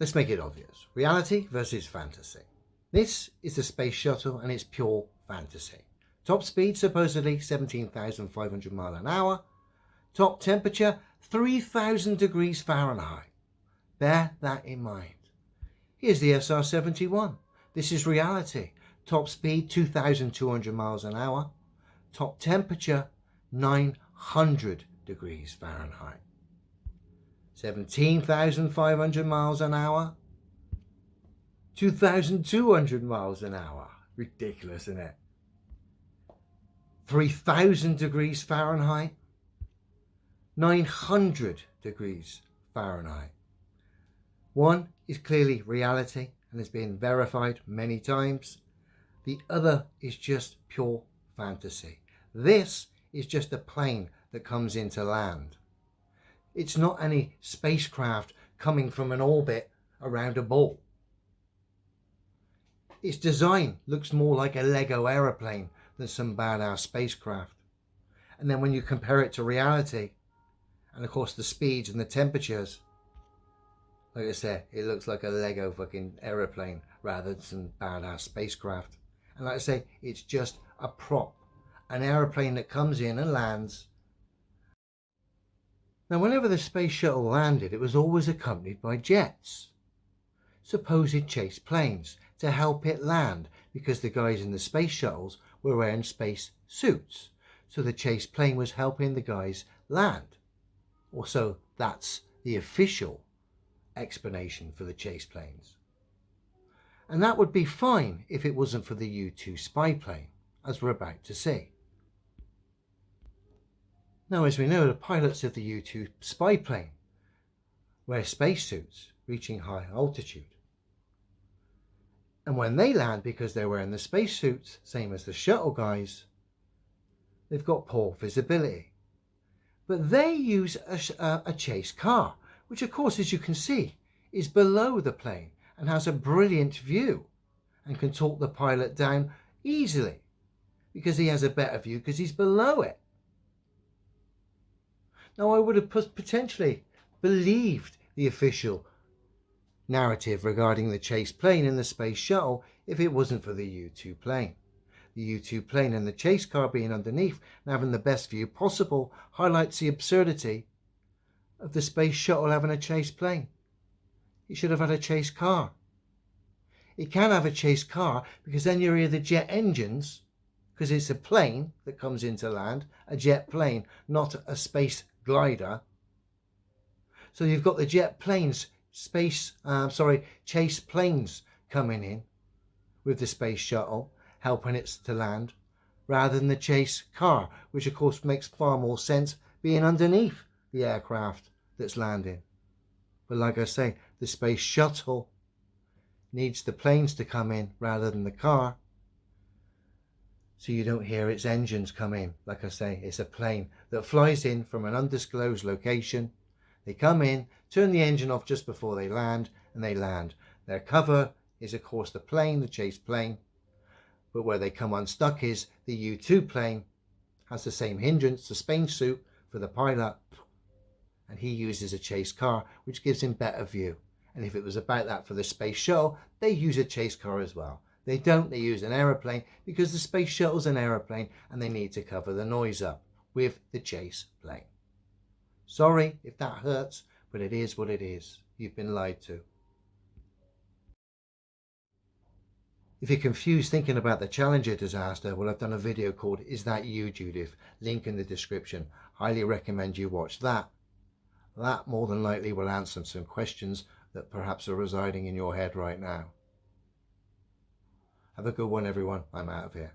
Let's make it obvious. Reality versus fantasy. This is the space shuttle and it's pure fantasy. Top speed supposedly 17,500 miles an hour. Top temperature 3,000 degrees Fahrenheit. Bear that in mind. Here's the SR-71. This is reality. Top speed 2,200 miles an hour. Top temperature 900 degrees Fahrenheit. 17,500 miles an hour. 2,200 miles an hour. Ridiculous, isn't it? 3,000 degrees Fahrenheit. 900 degrees Fahrenheit. One is clearly reality and has been verified many times. The other is just pure fantasy. This is just a plane that comes into land. It's not any spacecraft coming from an orbit around a ball. Its design looks more like a Lego aeroplane than some badass spacecraft. And then when you compare it to reality, and of course the speeds and the temperatures, like I said, it looks like a Lego fucking aeroplane rather than some badass spacecraft. And like I say, it's just a prop, an aeroplane that comes in and lands. Now, whenever the space shuttle landed, it was always accompanied by jets, supposed chase planes, to help it land, because the guys in the space shuttles were wearing space suits. So the chase plane was helping the guys land. Also, that's the official explanation for the chase planes. And that would be fine if it wasn't for the U-2 spy plane, as we're about to see. Now, as we know, the pilots of the U-2 spy plane wear spacesuits reaching high altitude. And when they land, because they're wearing the spacesuits, same as the shuttle guys, they've got poor visibility. But they use a chase car, which of course, as you can see, is below the plane and has a brilliant view and can talk the pilot down easily because he has a better view because he's below it. Now, I would have potentially believed the official narrative regarding the chase plane and the space shuttle if it wasn't for the U-2 plane. The U-2 plane and the chase car being underneath and having the best view possible highlights the absurdity of the space shuttle having a chase plane. It should have had a chase car. It can have a chase car because then you hear the jet engines, because it's a plane that comes into land, a jet plane, not a space glider. So you've got the jet planes, chase planes coming in with the space shuttle, helping it to land, rather than the chase car, which of course makes far more sense being underneath the aircraft that's landing. But like I say, the space shuttle needs the planes to come in rather than the car, so you don't hear its engines come in. Like I say, it's a plane that flies in from an undisclosed location. They come in, turn the engine off just before they land, and they land. Their cover is of course the plane, the chase plane, but where they come unstuck is the U-2 plane, has the same hindrance, the spacesuit for the pilot, and he uses a chase car, which gives him better view. And if it was about that for the space shuttle, they use a chase car as well. They don't, they use an aeroplane because the space shuttle's an aeroplane and they need to cover the noise up with the chase plane. Sorry if that hurts, but it is what it is. You've been lied to. If you're confused thinking about the Challenger disaster, well, I've done a video called Is That You, Judith? Link in the description. Highly recommend you watch that. That more than likely will answer some questions that perhaps are residing in your head right now. Have a good one, everyone. I'm out of here.